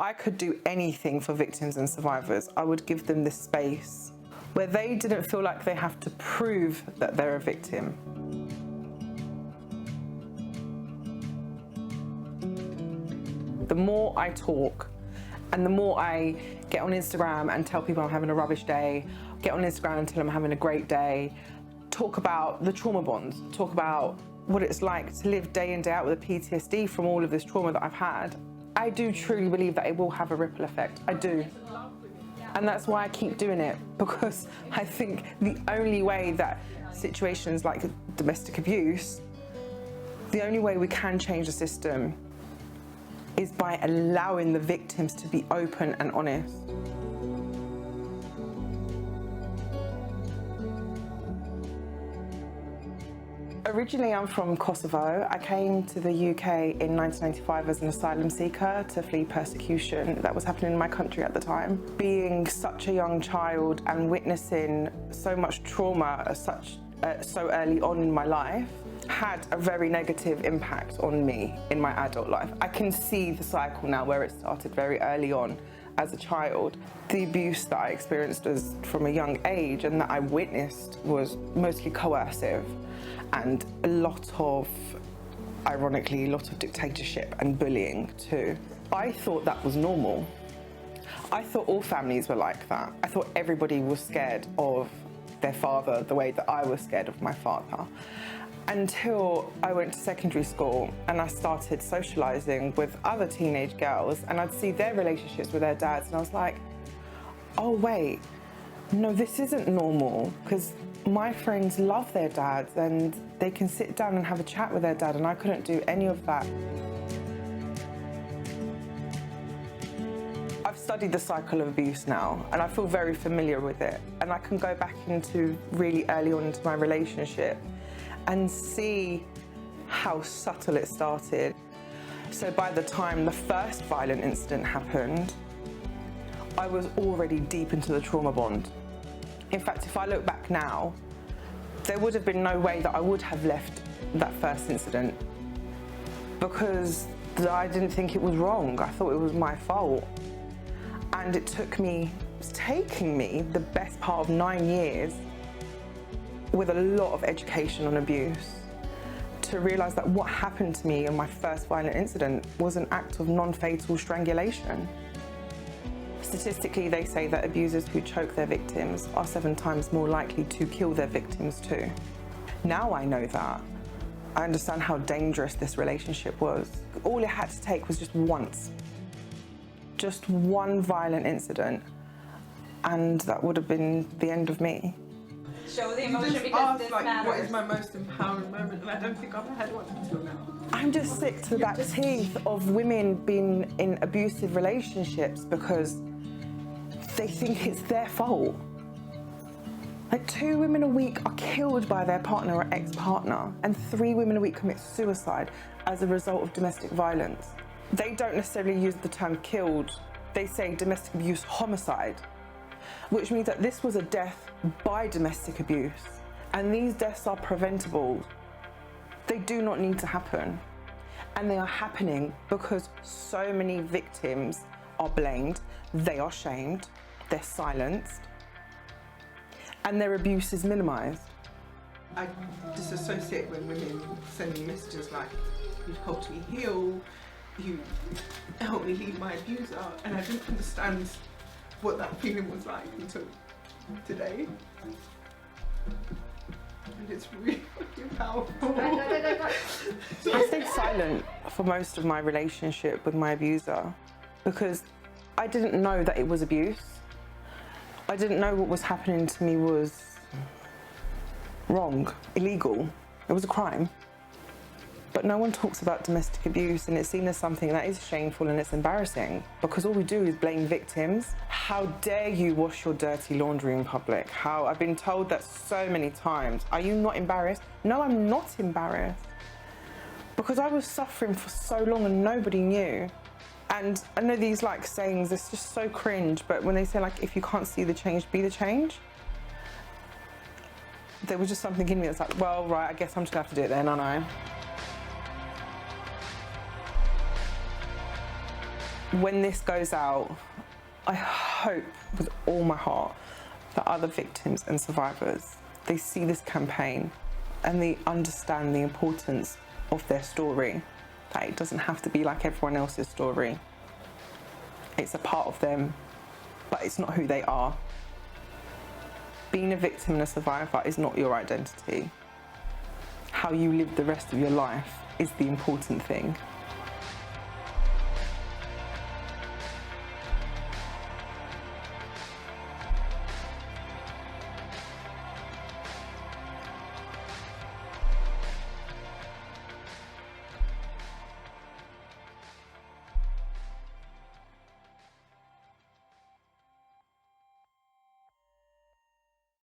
I could do anything for victims and survivors, I would give them this space where they didn't feel like they have to prove that they're a victim. The more I talk and the more I get on Instagram and tell people I'm having a rubbish day, get on Instagram and tell them I'm having a great day, talk about the trauma bonds, talk about what it's like to live day in, day out with a PTSD from all of this trauma that I've had, I do truly believe that it will have a ripple effect. I do. And that's why I keep doing it, because I think the only way that situations like domestic abuse, the only way we can change the system is by allowing the victims to be open and honest. Originally, I'm from Kosovo. I came to the UK in 1995 as an asylum seeker to flee persecution that was happening in my country at the time. Being such a young child and witnessing so much trauma so early on in my life had a very negative impact on me in my adult life. I can see the cycle now where it started very early on as a child. The abuse that I experienced was from a young age and that I witnessed was mostly coercive and a lot of, ironically, a lot of dictatorship and bullying too. I thought that was normal. I thought all families were like that. I thought everybody was scared of their father the way that I was scared of my father. Until I went to secondary school and I started socialising with other teenage girls and I'd see their relationships with their dads and I was like, oh wait, no, this isn't normal, because my friends love their dads and they can sit down and have a chat with their dad and I couldn't do any of that. I've studied the cycle of abuse now and I feel very familiar with it, and I can go back into really early on into my relationship and see how subtle it started. So by the time the first violent incident happened, I was already deep into the trauma bond. In fact, if I look back now, there would have been no way that I would have left that first incident, because I didn't think it was wrong. I thought it was my fault. And it's taking me the best part of 9 years with a lot of education on abuse to realise that what happened to me in my first violent incident was an act of non-fatal strangulation. Statistically, they say that abusers who choke their victims are 7 times more likely to kill their victims too. Now I know that. I understand how dangerous this relationship was. All it had to take was just once. Just one violent incident, and that would have been the end of me. Show the emotion because this matters. What is my most empowering moment? And I don't think I've had one until now. I'm just sick to the back teeth of women being in abusive relationships because they think it's their fault. Like 2 women a week are killed by their partner or ex-partner, and 3 women a week commit suicide as a result of domestic violence. They don't necessarily use the term killed, they say domestic abuse homicide, which means that this was a death by domestic abuse, and these deaths are preventable. They do not need to happen, and they are happening because so many victims are blamed, they are shamed, they're silenced, and their abuse is minimised. I disassociate when women send me messages like, you've helped me heal, you helped me leave my abuser, and I didn't understand what that feeling was like until today. And it's really powerful. I stayed silent for most of my relationship with my abuser because I didn't know that it was abuse. I didn't know what was happening to me was wrong, illegal. It was a crime. But no one talks about domestic abuse, and it's seen as something that is shameful and it's embarrassing because all we do is blame victims. How dare you wash your dirty laundry in public? I've been told that so many times. Are you not embarrassed? No, I'm not embarrassed because I was suffering for so long and nobody knew. And I know these sayings, it's just so cringe, but when they say if you can't see the change, be the change. There was just something in me that's like, well, right, I guess I'm just gonna have to do it then, aren't I? when this goes out, I hope with all my heart that other victims and survivors, they see this campaign and they understand the importance of their story, that it doesn't have to be like everyone else's story. It's a part of them, but it's not who they are. Being a victim and a survivor is not your identity. How you live the rest of your life is the important thing.